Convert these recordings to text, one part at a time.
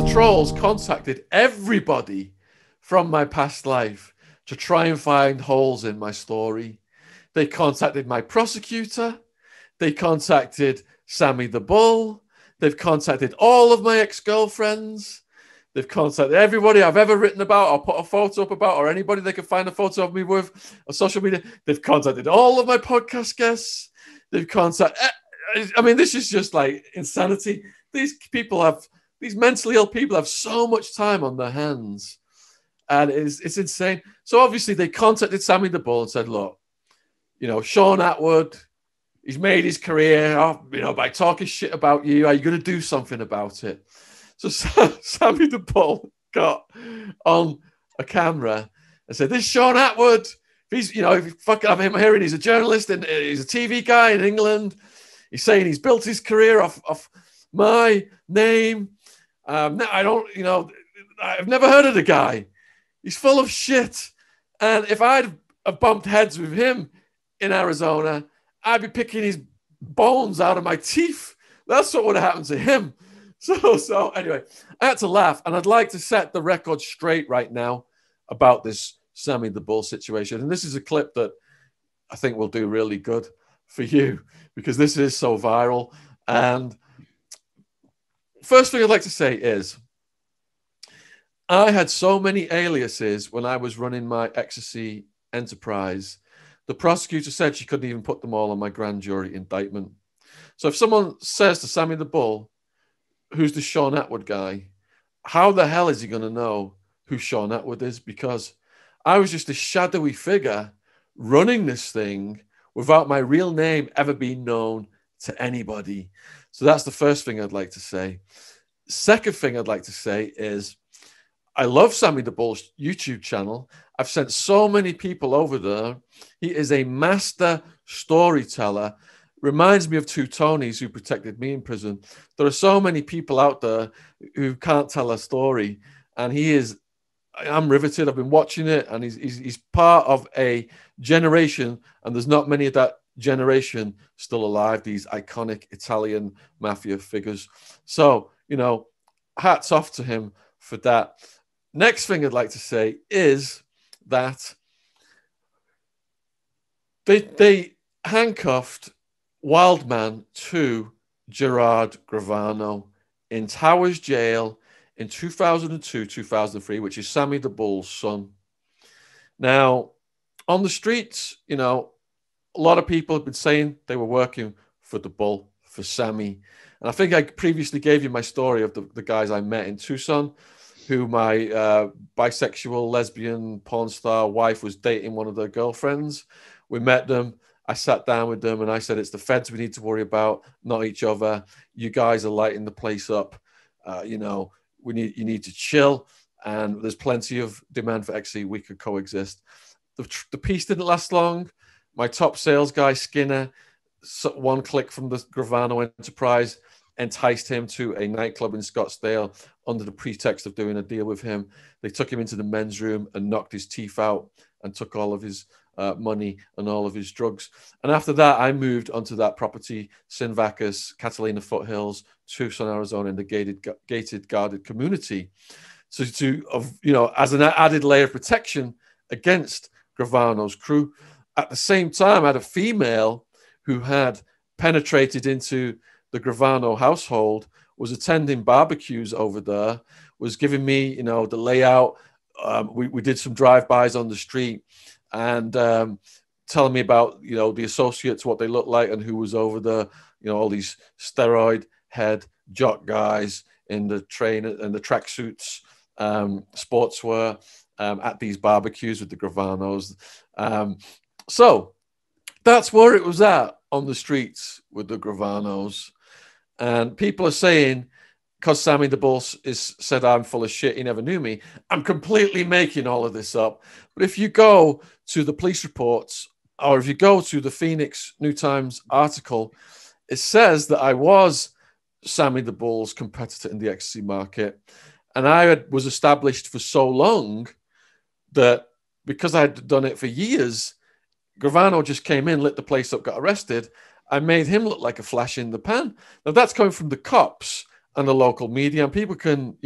the trolls contacted everybody from my past life to try and find holes in my story. They contacted my prosecutor. They contacted Sammy the Bull. They've contacted all of my ex-girlfriends. They've contacted everybody I've ever written about or put a photo up about, or anybody they can find a photo of me with on social media. They've contacted all of my podcast guests. They've contacted, I mean, this is just like insanity. These mentally ill people have so much time on their hands. And it's insane. So obviously they contacted Sammy the Bull and said, look, Shaun Attwood, he's made his career, by talking shit about you. Are you going to do something about it? So Sammy the Bull got on a camera and said, this is Shaun Attwood. If I'm hearing he's a journalist and he's a TV guy in England. He's saying he's built his career off my name. I've never heard of the guy. He's full of shit. And if I'd have bumped heads with him in Arizona, I'd be picking his bones out of my teeth. That's what would have happened to him. So anyway, I had to laugh. And I'd like to set the record straight right now about this Sammy the Bull situation. And this is a clip that I think will do really good for you because this is so viral. And first thing I'd like to say is I had so many aliases when I was running my ecstasy enterprise. The prosecutor said she couldn't even put them all on my grand jury indictment. So if someone says to Sammy the Bull, who's the Shaun Attwood guy, how the hell is he going to know who Shaun Attwood is? Because I was just a shadowy figure running this thing without my real name ever being known to anybody. So that's the first thing I'd like to say. Second thing I'd like to say is I love Sammy the Bull's YouTube channel. I've sent so many people over there. He is a master storyteller. Reminds me of two Tonys who protected me in prison. There are so many people out there who can't tell a story. And I'm riveted. I've been watching it. And he's part of a generation. And there's not many of that generation still alive, these iconic Italian mafia figures. So, hats off to him for that. Next thing I'd like to say is that they handcuffed Wildman to Gerard Gravano in Towers Jail in 2002, 2003, which is Sammy the Bull's son. Now, on the streets, a lot of people have been saying they were working for the Bull, for Sammy. And I think I previously gave you my story of the guys I met in Tucson, who my bisexual, lesbian, porn star wife was dating one of their girlfriends. We met them. I sat down with them and I said, it's the feds we need to worry about, not each other. You guys are lighting the place up. You need to chill. And there's plenty of demand for ecstasy. We could coexist. The piece didn't last long. My top sales guy, Skinner, one click from the Gravano enterprise, enticed him to a nightclub in Scottsdale under the pretext of doing a deal with him. They took him into the men's room and knocked his teeth out and took all of his money and all of his drugs. And after that, I moved onto that property, Sin Vacas, Catalina Foothills, Tucson, Arizona, in the gated guarded community. So as an added layer of protection against Gravano's crew. At the same time, I had a female who had penetrated into the Gravano household, was attending barbecues over there, was giving me, the layout. We did some drive-bys on the street and telling me about, the associates, what they look like and who was over there, all these steroid head jock guys in the train and the tracksuits, sportswear at these barbecues with the Gravanos. So that's where it was at on the streets with the Gravanos. And people are saying, because Sammy the Bull said I'm full of shit, he never knew me, I'm completely making all of this up. But if you go to the police reports, or if you go to the Phoenix New Times article, it says that I was Sammy the Bull's competitor in the ecstasy market. And I was established for so long that because I had done it for years, Gravano just came in, lit the place up, got arrested. I made him look like a flash in the pan. Now, that's coming from the cops. and the local media, and people can,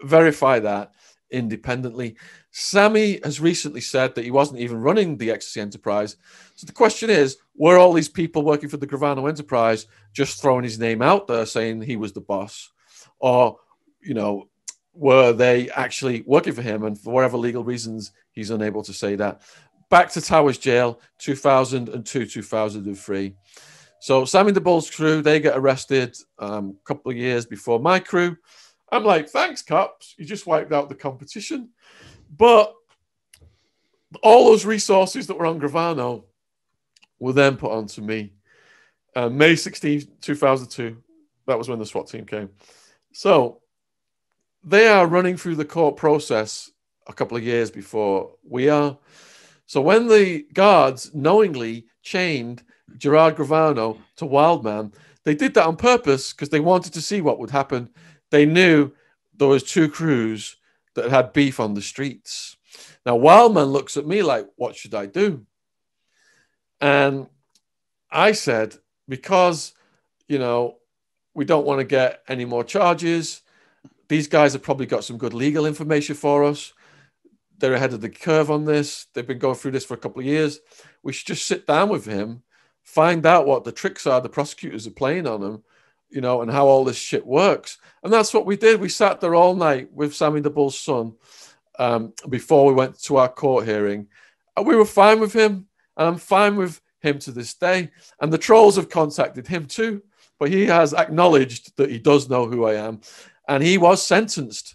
verify that independently. Sammy has recently said that he wasn't even running the ecstasy enterprise. So the question is, were all these people working for the Gravano enterprise just throwing his name out there saying he was the boss? Or, were they actually working for him? And for whatever legal reasons, he's unable to say that. Back to Towers Jail, 2002, 2003. So Sammy the Bull's crew, they get arrested a couple of years before my crew. I'm like, thanks, cops. You just wiped out the competition. But all those resources that were on Gravano were then put onto me. May 16th, 2002, that was when the SWAT team came. So they are running through the court process a couple of years before we are. So when the guards knowingly chained Gerard Gravano to Wildman, they did that on purpose because they wanted to see what would happen. They knew there was two crews that had beef on the streets. Now, Wildman looks at me like, what should I do? And I said, because, we don't want to get any more charges. These guys have probably got some good legal information for us. They're ahead of the curve on this. They've been going through this for a couple of years. We should just sit down with him, find out what the tricks are the prosecutors are playing on him, and how all this shit works. And that's what we did. We sat there all night with Sammy the Bull's son before we went to our court hearing. And we were fine with him, and I'm fine with him to this day. And the trolls have contacted him too, but he has acknowledged that he does know who I am. And he was sentenced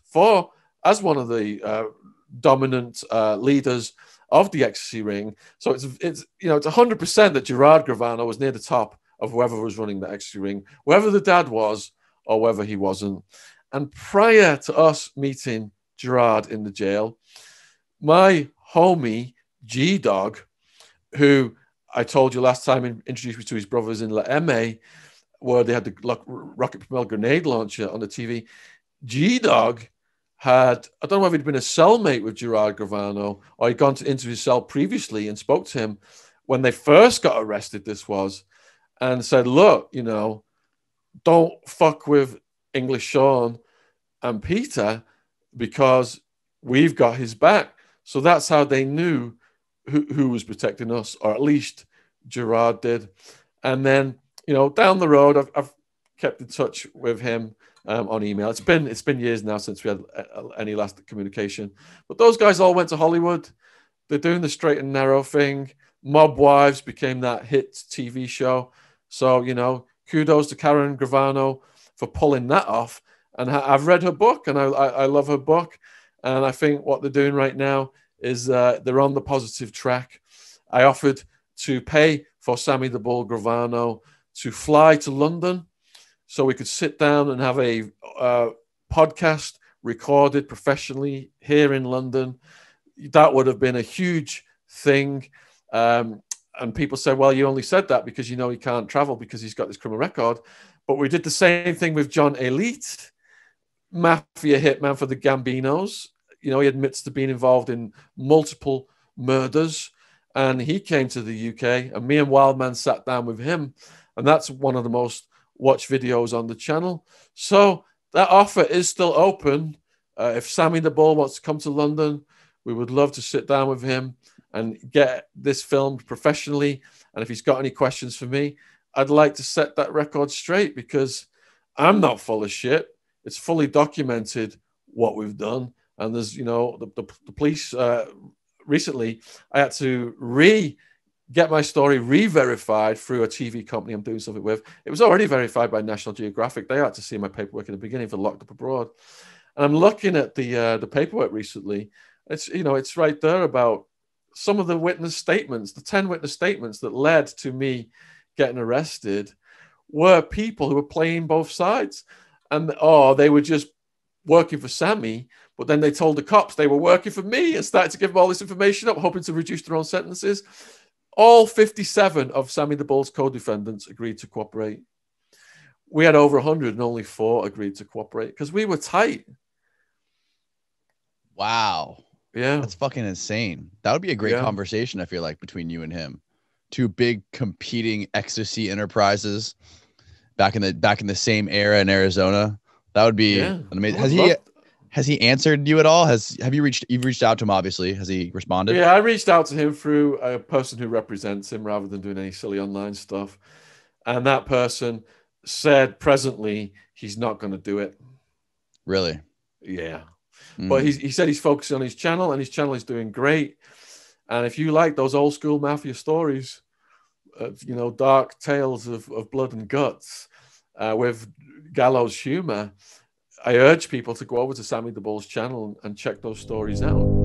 as one of the dominant leaders of the ecstasy ring. So it's 100% that Gerard Gravano was near the top of whoever was running the ecstasy ring, whether the dad was or whether he wasn't. And prior to us meeting Gerard in the jail, my homie G-Dog, who I told you last time introduced me to his brothers in La M.A., where they had the rocket propelled grenade launcher on the TV. G-Dog had, I don't know if he'd been a cellmate with Gerard Gravano or he'd gone into his cell previously and spoke to him when they first got arrested, this was, and said, look, don't fuck with English Shaun and Peter because we've got his back. So that's how they knew who was protecting us, or at least Gerard did. And then, down the road, I've kept in touch with him on email. It's been years now since we had any last communication. But those guys all went to Hollywood. They're doing the straight and narrow thing. Mob Wives became that hit TV show. So, kudos to Karen Gravano for pulling that off. And I've read her book, and I love her book. And I think what they're doing right now is they're on the positive track. I offered to pay for Sammy the Bull Gravano to fly to London so we could sit down and have a podcast recorded professionally here in London. That would have been a huge thing. And people say, well, you only said that because he can't travel because he's got this criminal record. But we did the same thing with John Elite, mafia hitman for the Gambinos. He admits to being involved in multiple murders. And he came to the UK, and me and Wildman sat down with him. And that's one of the most watched videos on the channel. So that offer is still open. If Sammy the Bull wants to come to London, we would love to sit down with him and get this filmed professionally. And if he's got any questions for me, I'd like to set that record straight because I'm not full of shit. It's fully documented what we've done. And there's, the police recently, I had to get my story re-verified through a TV company I'm doing something with. It was already verified by National Geographic. They had to see my paperwork in the beginning for Locked Up Abroad. And I'm looking at the paperwork recently. It's right there about some of the witness statements, the 10 witness statements that led to me getting arrested were people who were playing both sides. And, they were just working for Sammy, but then they told the cops they were working for me and started to give them all this information up, hoping to reduce their own sentences. All 57 of Sammy the Bull's co-defendants agreed to cooperate. We had over 100 and only 4 agreed to cooperate because we were tight. Wow. Yeah. That's fucking insane. That would be a great conversation, I feel like, between you and him. Two big competing ecstasy enterprises back in the same era in Arizona. That would be Yeah, an I amazing. would love. Has he answered you at all? You've reached out to him, obviously. Has he responded? Yeah, I reached out to him through a person who represents him rather than doing any silly online stuff. And that person said presently he's not going to do it. Really? Yeah. But he said he's focusing on his channel, and his channel is doing great. And if you like those old school mafia stories, you know, dark tales of blood and guts with gallows humor, I urge people to go over to Sammy the Bull's channel and check those stories out.